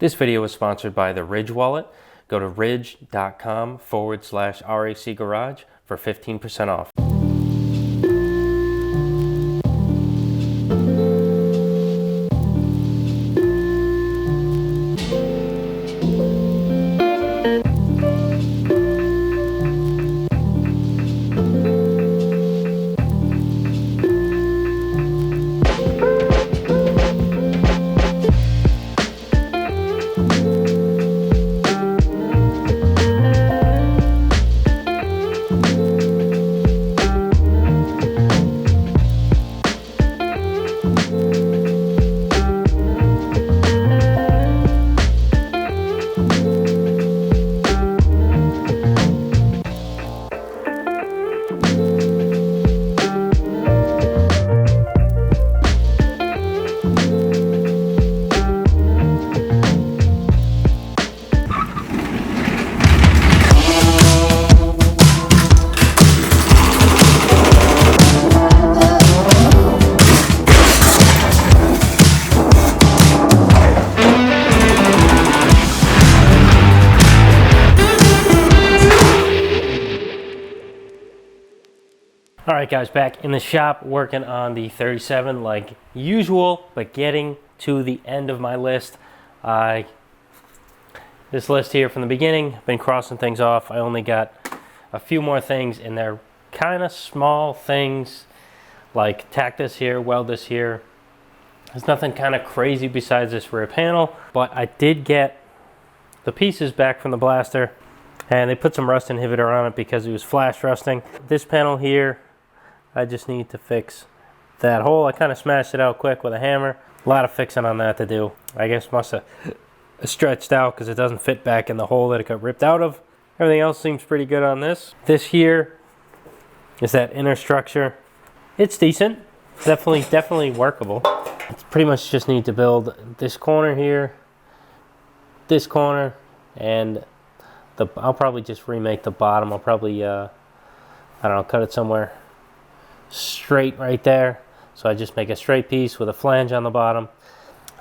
This video is sponsored by the Ridge wallet. Go to ridge.com/RAC Garage for 15% off. All right, guys, back in the shop working on the 37 like usual, but getting to the end of my list. This list here from the beginning, been crossing things off. I only got a few more things, and they're kind of small things, like tack this here, weld this here. There's nothing kind of crazy besides this rear panel, but I did get the pieces back from the blaster, and they put some rust inhibitor on it because it was flash rusting. This panel here, I just need to fix that hole. I kind of smashed it out quick with a hammer. A lot of fixing on that to do. I guess must have stretched out because it doesn't fit back in the hole that it got ripped out of. Everything else seems pretty good on this. This here is that inner structure. It's decent. Definitely workable. It's pretty much just need to build this corner here, this corner, and I'll probably just remake the bottom. I'll probably I don't know, cut it somewhere straight right there, so I just make a straight piece with a flange on the bottom.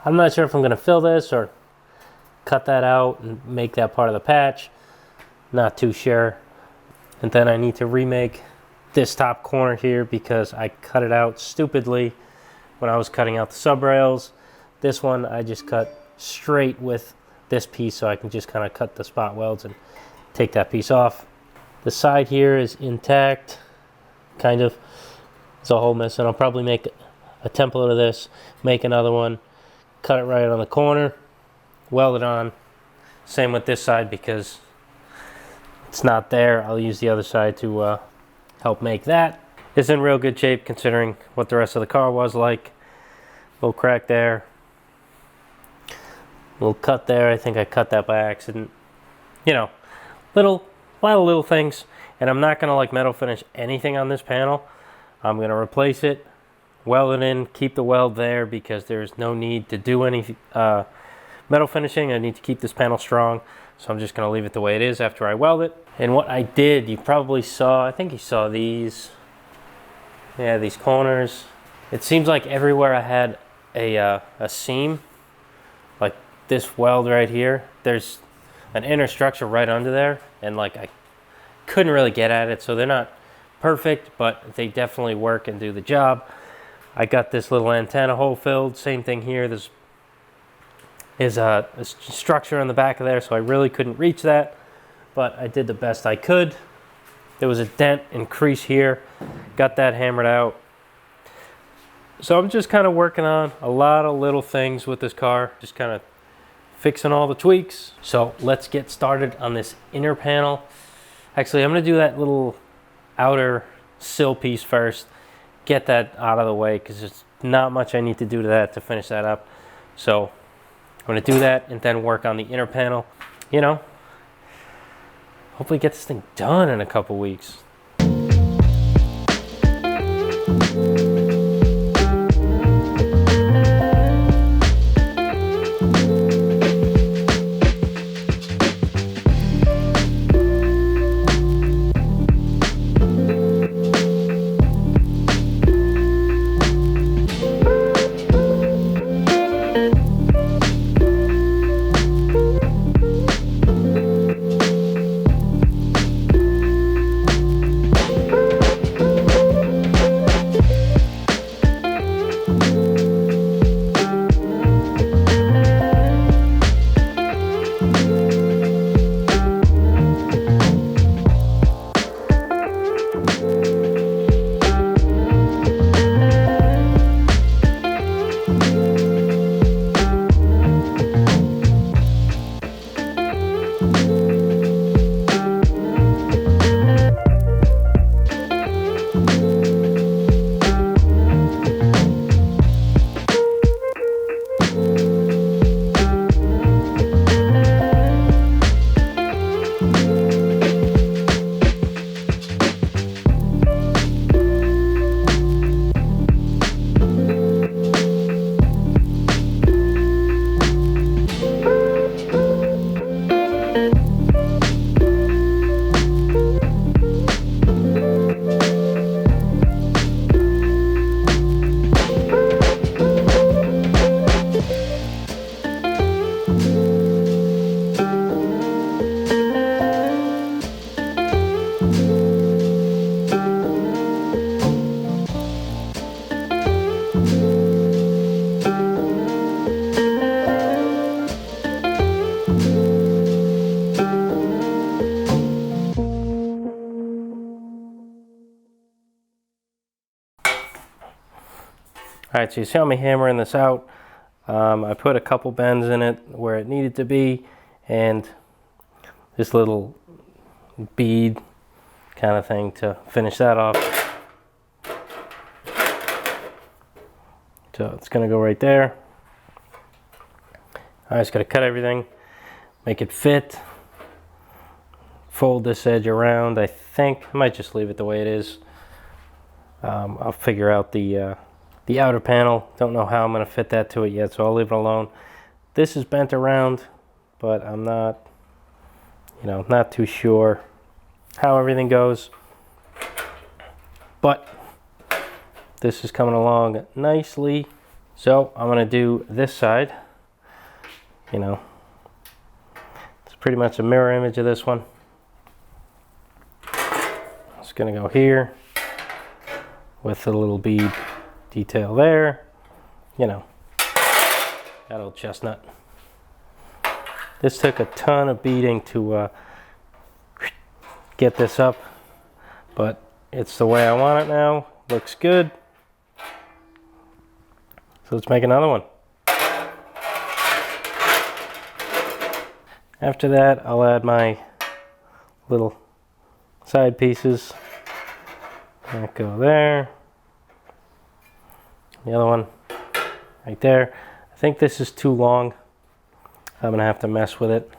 I'm not sure if I'm going to fill this or cut that out and make that part of the patch. Not too sure. And then I need to remake this top corner here because I cut it out stupidly when I was cutting out the sub rails. This one I just cut straight with this piece, so I can just kind of cut the spot welds and take that piece off. The side here is intact, kind of. It's a hole missing. I'll probably make a template of this, make another one, cut it right on the corner, weld it on. Same with this side because it's not there. I'll use the other side to help make that. It's in real good shape considering what the rest of the car was like. Little crack there, little cut there. I think I cut that by accident. You know, a lot of little things. And I'm not gonna like metal finish anything on this panel. I'm going to replace it, weld it in, keep the weld there because there's no need to do any metal finishing. I need to keep this panel strong, so I'm just going to leave it the way it is after I weld it. And what I did, you probably saw, I think you saw these, yeah, these corners. It seems like everywhere I had a seam, like this weld right here, there's an inner structure right under there, and like I couldn't really get at it, so they're not perfect, but they definitely work and do the job. I got this little antenna hole filled. Same thing here. There's a structure on the back of there, so I really couldn't reach that, but I did the best I could. There was a dent and crease here. Got that hammered out. So I'm just kind of working on a lot of little things with this car, just kind of fixing all the tweaks. So let's get started on this inner panel. Actually, I'm going to do that little outer sill piece first, get that out of the way because there's not much I need to do to that to finish that up. So I'm going to do that and then work on the inner panel. You know, hopefully get this thing done in a couple weeks. Alright, so you saw me hammering this out. I put a couple bends in it where it needed to be, and this little bead kind of thing to finish that off. So it's going to go right there. I just got to cut everything, make it fit, fold this edge around. I think I might just leave it the way it is. I'll figure out the outer panel. Don't know how I'm going to fit that to it yet, so I'll leave it alone. This is bent around, but I'm not, not too sure how everything goes. But this is coming along nicely. So I'm going to do this side. It's pretty much a mirror image of this one. It's going to go here with a little bead detail there. That old chestnut. This took a ton of beating to get this up, but it's the way I want it now. Looks good. So let's make another one. After that, I'll add my little side pieces. That go there. The other one right there. I think this is too long. I'm gonna have to mess with it.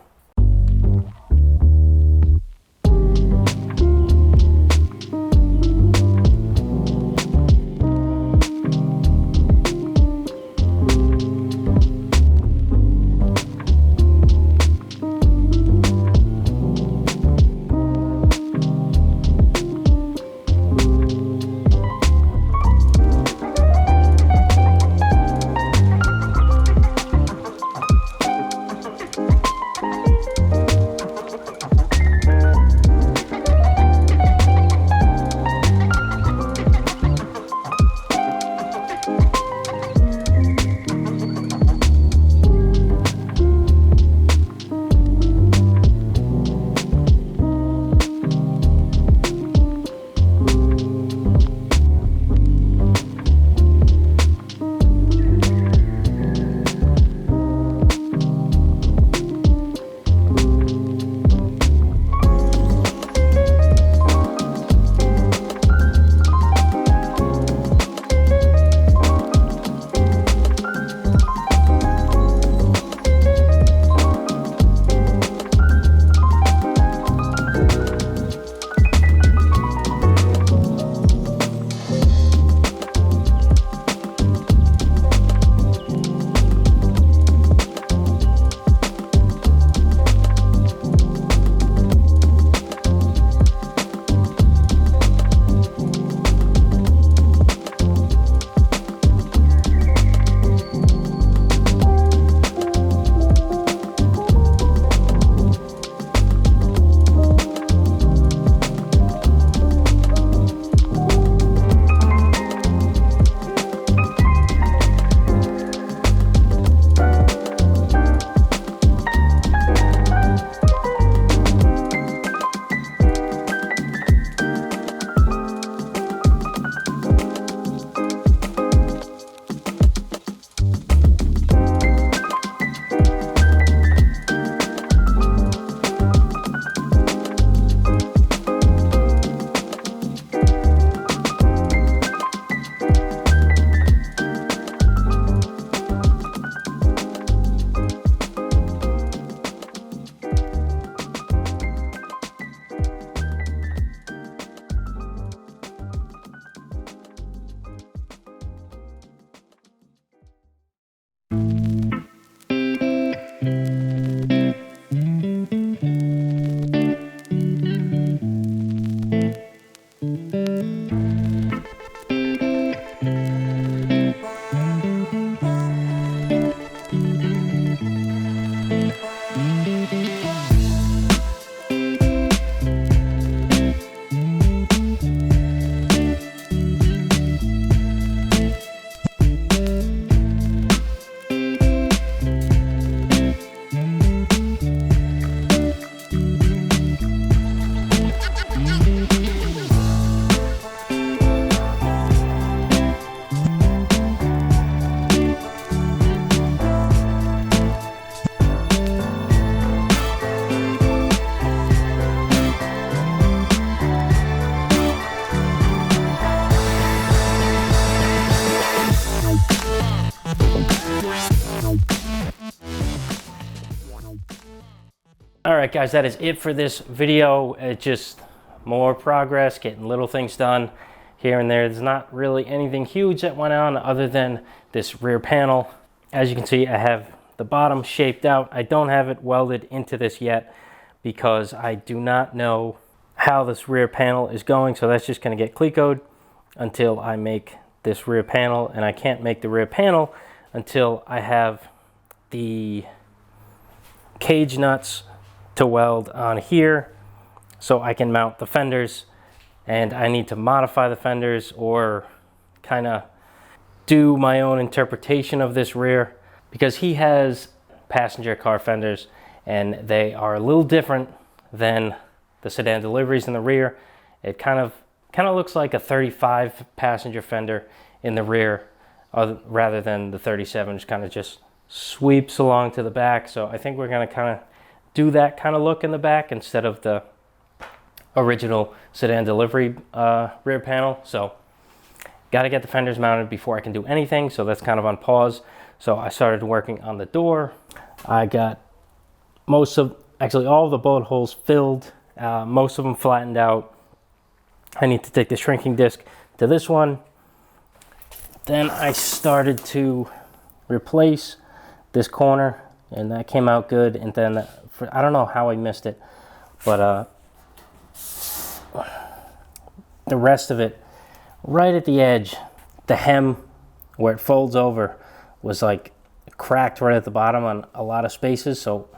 All right, guys, that is it for this video. It's just more progress, getting little things done here and there. There's not really anything huge that went on other than this rear panel. As you can see, I have the bottom shaped out. I don't have it welded into this yet because I do not know how this rear panel is going. So that's just going to get clecoed until I make this rear panel. And I can't make the rear panel until I have the cage nuts to weld on here so I can mount the fenders. And I need to modify the fenders or kind of do my own interpretation of this rear, because he has passenger car fenders and they are a little different than the sedan deliveries in the rear. It kind of looks like a 35 passenger fender in the rear rather than the 37, which kind of just sweeps along to the back. So I think we're going to kind of do that kind of look in the back instead of the original sedan delivery rear panel. So got to get the fenders mounted before I can do anything, so that's kind of on pause. So I started working on the door. I got actually all of the bullet holes filled, most of them flattened out. I need to take the shrinking disc to this one. Then I started to replace this corner, and that came out good. And then I don't know how I missed it, but the rest of it, right at the edge, the hem where it folds over was like cracked right at the bottom on a lot of spaces. So,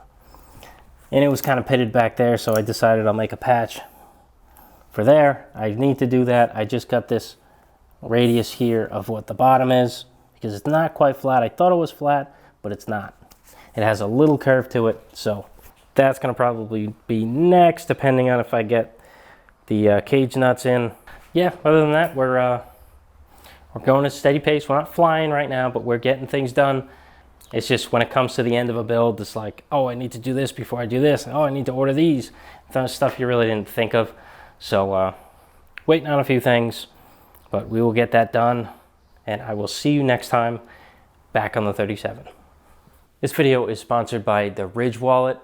and it was kind of pitted back there, so I decided I'll make a patch for there. I need to do that. I just got this radius here of what the bottom is because it's not quite flat. I thought it was flat, but it's not. It has a little curve to it, so that's going to probably be next, depending on if I get the cage nuts in. Yeah, other than that, we're going at a steady pace. We're not flying right now, but we're getting things done. It's just when it comes to the end of a build, it's like, oh, I need to do this before I do this. Oh, I need to order these. That's stuff you really didn't think of. So waiting on a few things, but we will get that done. And I will see you next time back on the 37. This video is sponsored by the Ridge wallet.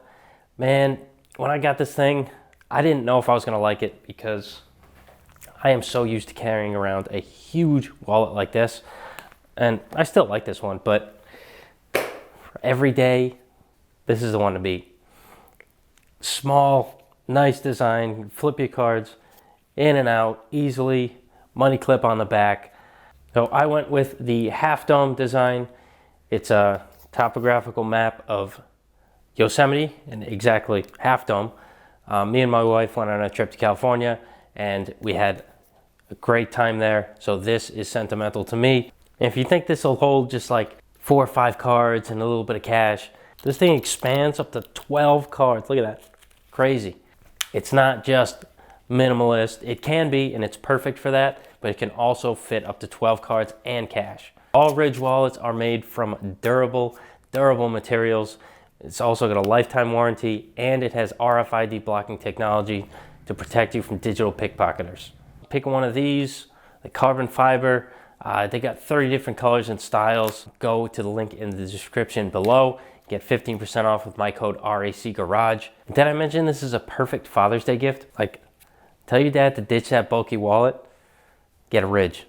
Man, when I got this thing, I didn't know if I was going to like it because I am so used to carrying around a huge wallet like this. And I still like this one, but for every day, this is the one to beat. Small, nice design, flip your cards in and out easily, money clip on the back. So I went with the half dome design. It's a topographical map of Yosemite and exactly half dome. Me and my wife went on a trip to California and we had a great time there. So this is sentimental to me. And if you think this will hold just like 4 or 5 cards and a little bit of cash, this thing expands up to 12 cards. Look at that, crazy. It's not just minimalist. It can be, and it's perfect for that, but it can also fit up to 12 cards and cash. All Ridge wallets are made from durable materials. It's also got a lifetime warranty, and it has RFID blocking technology to protect you from digital pickpocketers. Pick one of these, the carbon fiber. They got 30 different colors and styles. Go to the link in the description below. Get 15% off with my code RACGarage. And did I mention this is a perfect Father's Day gift? Like, tell your dad to ditch that bulky wallet, get a Ridge.